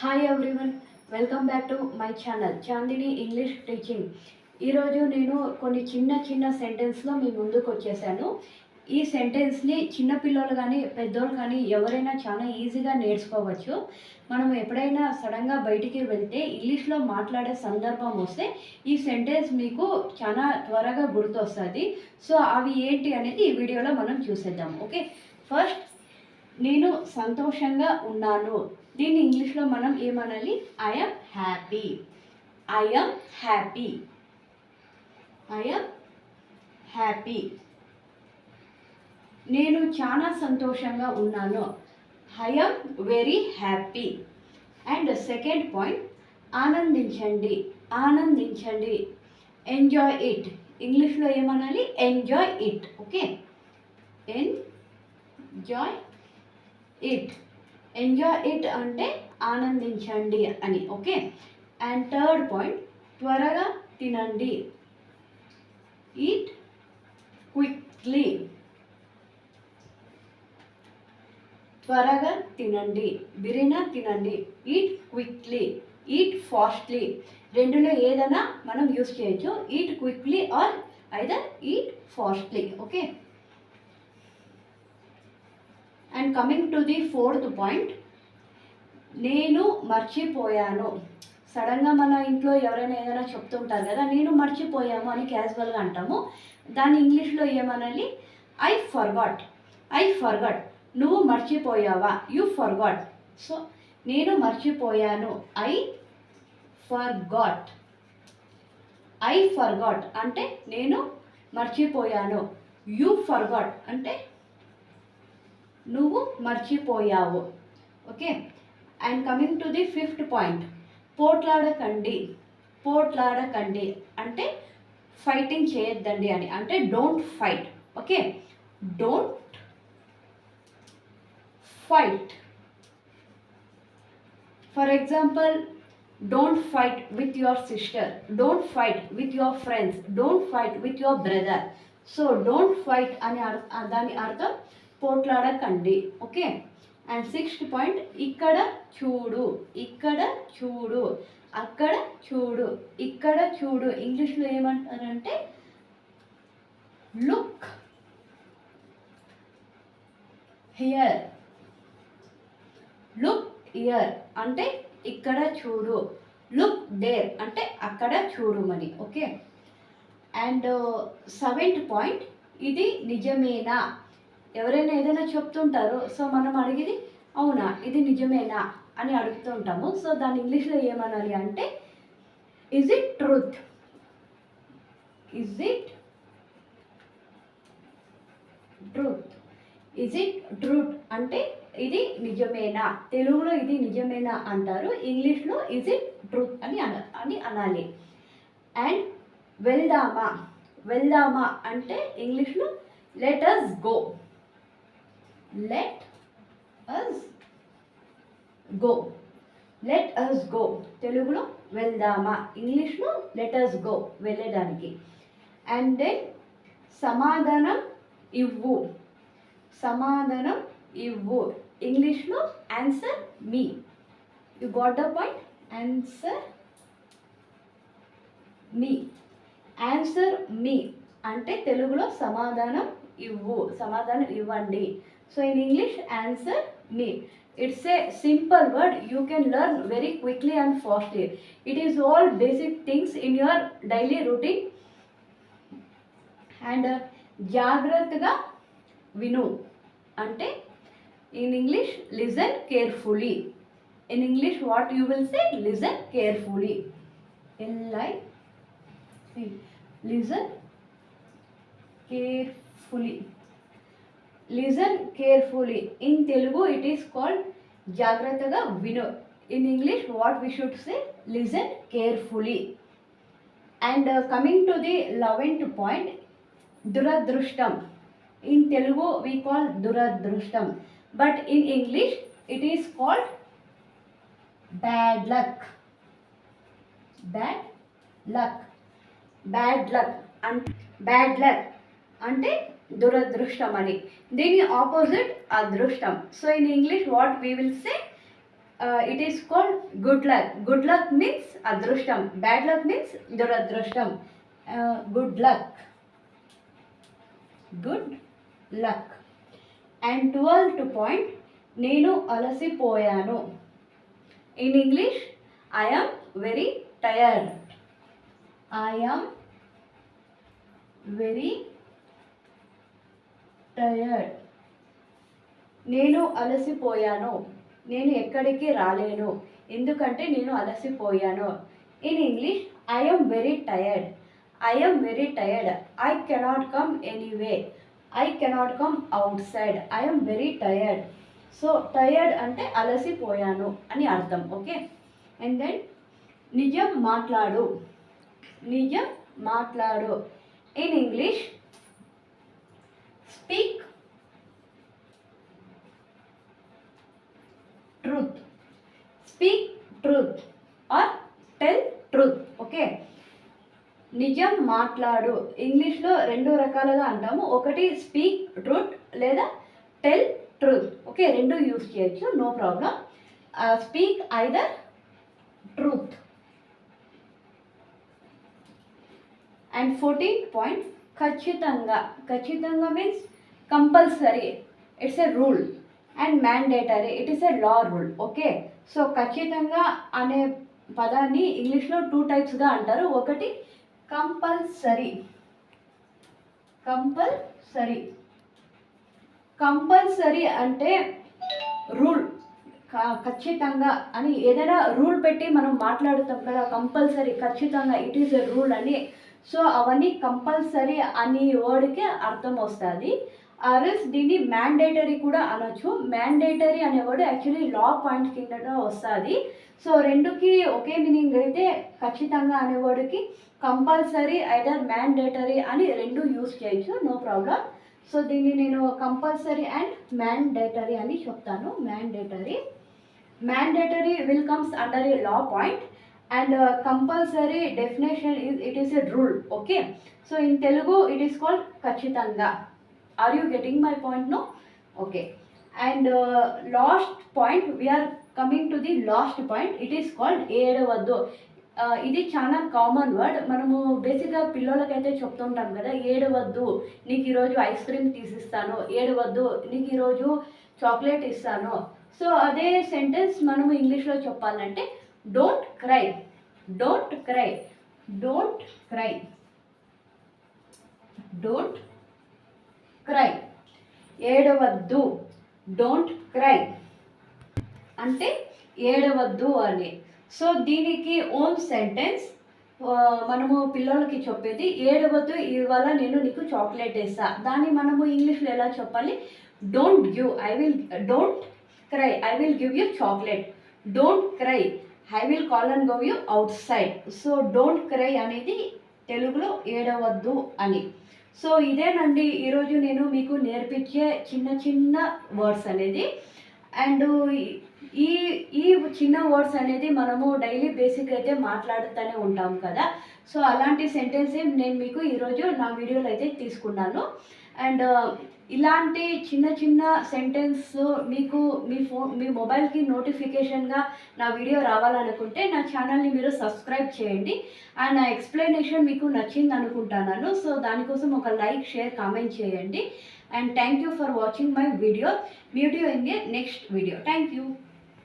Hi everyone, welcome back to my channel Chandini English teaching. ఈరోజు నేను కొన్ని చిన్న సెంటెన్స్లో మీ ముందుకు వచ్చేసాను. ఈ సెంటెన్స్ని చిన్నపిల్లలు కానీ పెద్దోళ్ళు కానీ ఎవరైనా చాలా ఈజీగా నేర్చుకోవచ్చు. మనం ఎప్పుడైనా సడన్గా బయటికి వెళ్తే ఇంగ్లీష్లో మాట్లాడే సందర్భం వస్తే ఈ సెంటెన్స్ మీకు చాలా త్వరగా గుర్తొస్తుంది. సో అవి ఏంటి అనేది ఈ వీడియోలో మనం చూసేద్దాం. ఓకే, ఫస్ట్, నేను సంతోషంగా ఉన్నాను. దీన్ని ఇంగ్లీష్లో మనం ఏమనాలి? I'm happy. I'm happy. I'm happy. నేను చాలా సంతోషంగా ఉన్నాను. I'm very happy. And second point, ఆనందించండి. ఆనందించండి. Enjoy it. ఇంగ్లీష్లో ఏమనాలి? Enjoy it. Okay, enjoy it. Enjoy it అంటే ఆనందించండి అని. ఓకే, అండ్ థర్డ్ పాయింట్, త్వరగా తినండి. Eat quickly. త్వరగా తినండి, బిరినా తినండి. Eat quickly, eat fastly. రెండులో ఏదైనా మనం యూస్ చేయొచ్చు. Eat quickly or either eat fastly. Okay, and coming to the fourth point, నేను మర్చిపోయాను. సడన్గా మన ఇంట్లో ఎవరైనా ఏదైనా చెప్తుంటారు కదా, నేను మర్చిపోయాము అని క్యాజువల్గా అంటాము. దాన్ని ఇంగ్లీష్లో ఏమనాలి? I forgot. I forgot. నువ్వు మర్చిపోయావా? You forgot. సో నేను మర్చిపోయాను. I forgot. ఐ ఫర్గాట్ అంటే నేను మర్చిపోయాను. యు ఫర్గాట్ అంటే నువ్వు మర్చిపోయావు. Okay, and coming to the fifth point, పోట్లాడకండి. పోట్లాడకండి అంటే ఫైటింగ్ చేయొద్దండి అని, అంటే don't fight. Okay, don't fight. For example, don't fight with your sister, don't fight with your friends, don't fight with your brother. So don't fight అని దాని అర్థం పోట్లాడకండి. ఓకే, అండ్ సిక్స్త్ పాయింట్, ఇక్కడ చూడు. ఇక్కడ చూడు. అక్కడ చూడు. ఇక్కడ చూడు. ఇంగ్లీష్లో ఏమంటారంటే లుక్ హియర్. లుక్ హియర్ అంటే ఇక్కడ చూడు. లుక్ దేర్ అంటే అక్కడ చూడు మరి. ఓకే, అండ్ సెవెంత్ పాయింట్, ఇది నిజమేనా. ఎవరైనా ఏదైనా చెప్తుంటారు, సో మనం అడిగేది అవునా, ఇది నిజమేనా అని అడుగుతూ ఉంటాము. సో దాని ఇంగ్లీష్లో ఏమనాలి అంటే is it truth. Is it truth. Is it truth అంటే ఇది నిజమేనా. తెలుగులో ఇది నిజమేనా అంటారు, ఇంగ్లీష్లో ఇజ్ ఇట్ ట్రూత్ అని అనాలి. అండ్ వెళ్దామా. వెళ్దామా అంటే ఇంగ్లీష్లో let us go. Let us go. Let us go. తెలుగులో వెళ్దామా, ఇంగ్లీష్లో లెట్ us గో, వెళ్ళడానికి. అండ్ దెన్ సమాధానం ఇవ్వు. సమాధానం ఇవ్వు. ఇంగ్లీష్లో answer me. You got the point? Answer me. Answer me అంటే తెలుగులో సమాధానం ఇవ్వు, సమాధానం ఇవ్వండి. So in English answer me. It's a simple word, you can learn very quickly and fastly. It is all basic things in your daily routine. And జాగ్రత్తగా విను అంటే in English listen carefully. In English what you will say? Listen carefully. Listen carefully. Listen carefully. In Telugu it is called జాగ్రత్తగా విను. In English what we should say? Listen carefully. And coming to the 11th point, దురదృష్టం. In Telugu we call దురదృష్టం, but in English it is called bad luck. Bad luck. Bad luck bad luck అంటే దురదృష్టం అని. దీని opposite అదృష్టం. So in English what we will say? It is called good luck. Good luck means అదృష్టం, bad luck means దురదృష్టం. Good luck, good luck. And 12th point, నేను అలసిపోయాను. In English, I am very tired. I am very tired. నేను అలసిపోయాను, నేను ఎక్కడికి రాలేను ఎందుకంటే నేను అలసిపోయాను. In English, I am very tired. I am very tired. I cannot come anyway. I cannot come outside. I am very tired. So tired అంటే అలసిపోయాను అని అర్థం. ఓకే. అండ్ దెన్ నిజం మాట్లాడు. నిజం మాట్లాడు. In English, speak truth. Speak truth or tell truth. Okay. నిజం మాట్లాడు ఇంగ్లీష్లో రెండు రకాలుగా అంటాము. ఒకటి స్పీక్ ట్రూత్ లేదా టెల్ ట్రూత్. ఓకే, రెండు యూస్ చేయొచ్చు, no problem. Speak either truth. And 14th point, ఖచ్చితంగా. ఖచ్చితంగా means compulsory, it's a rule. And mandatory, it is a law rule. Okay. So ఖచ్చితంగా అనే పదాన్ని ఇంగ్లీష్లో 2 టైప్స్గా అంటారు. ఒకటి కంపల్సరీ. కంపల్సరీ, కంపల్సరీ అంటే రూల్, ఖచ్చితంగా అని ఏదైనా రూల్ పెట్టి మనం మాట్లాడుతాం కదా, కంపల్సరీ, ఖచ్చితంగా, ఇట్ ఈస్ ఎ రూల్ అని. సో అవన్నీ కంపల్సరీ అని వర్డ్కి అర్థం వస్తుంది. ఆర్ఎల్స్ దీన్ని మ్యాండేటరీ కూడా అనొచ్చు. మ్యాండేటరీ అనే వర్డ్ యాక్చువల్లీ లా పాయింట్ కింద వస్తుంది. సో రెండుకి ఒకే మీనింగ్ అయితే ఖచ్చితంగా అనే వర్డ్కి కంపల్సరీ ఐదర్ మ్యాండేటరీ అని రెండు యూస్ చేయొచ్చు, నో ప్రాబ్లం. సో దీన్ని నేను కంపల్సరీ అండ్ మ్యాండేటరీ అని చెప్తాను. Mandatory. Mandatory will comes under A law point and compulsory definition is it is a rule. Okay, so in Telugu it is called kachitanga. Are you getting my point? No? Okay. And last point, we are coming to the last point. It is called ఏడవద్దు. ఇది చాలా common word. మనము బేసిక్గా పిల్లలకైతే చెప్తుంటాం కదా, ఏడవద్దు, నీకు ఈరోజు ఐస్ క్రీమ్ తీసిస్తాను, ఏడవద్దు, నీకు ఈరోజు చాక్లెట్ ఇస్తాను. సో అదే సెంటెన్స్ మనము ఇంగ్లీష్లో చెప్పాలంటే don't cry. Don't cry. Don't cry. Don't cry. ఏడవద్దు, డోంట్ క్రై అంటే ఏడవద్దు అని. సో దీనికి ఓన్ సెంటెన్స్ మనము పిల్లలకి చెప్పేది, ఏడవద్దు, ఇవాళ నేను నీకు చాక్లెట్ ఇస్తా. దాన్ని మనము ఇంగ్లీష్లో ఎలా చెప్పాలి? Don't give, don't cry, I will give you chocolate. Don't cry, I will call and go you out side. So don't cry అనేది తెలుగులో ఏడవద్దు అని. సో ఇదేనండి ఈరోజు నేను మీకు నేర్పించే చిన్న చిన్న వర్డ్స్ అనేది. అండ్ ఈ ఈ చిన్న వర్డ్స్ అనేది మనము డైలీ బేసిక్ అయితే మాట్లాడుతూనే ఉంటాం కదా. సో అలాంటి సెంటెన్సే నేను మీకు ఈరోజు నా వీడియోలో అయితే తీసుకున్నాను. అండ్ ఇలాంటి చిన్న చిన్న సెంటెన్స్ మీకు మీ మొబైల్కి నోటిఫికేషన్గా నా వీడియో రావాలనుకుంటే నా ఛానల్ని మీరు సబ్స్క్రైబ్ చేయండి. అండ్ నా ఎక్స్ప్లెనేషన్ మీకు నచ్చింది అనుకుంటున్నాను. సో దానికోసం ఒక లైక్, షేర్, కామెంట్ చేయండి. And thank you for watching my video. Meet you in the next video. Thank you.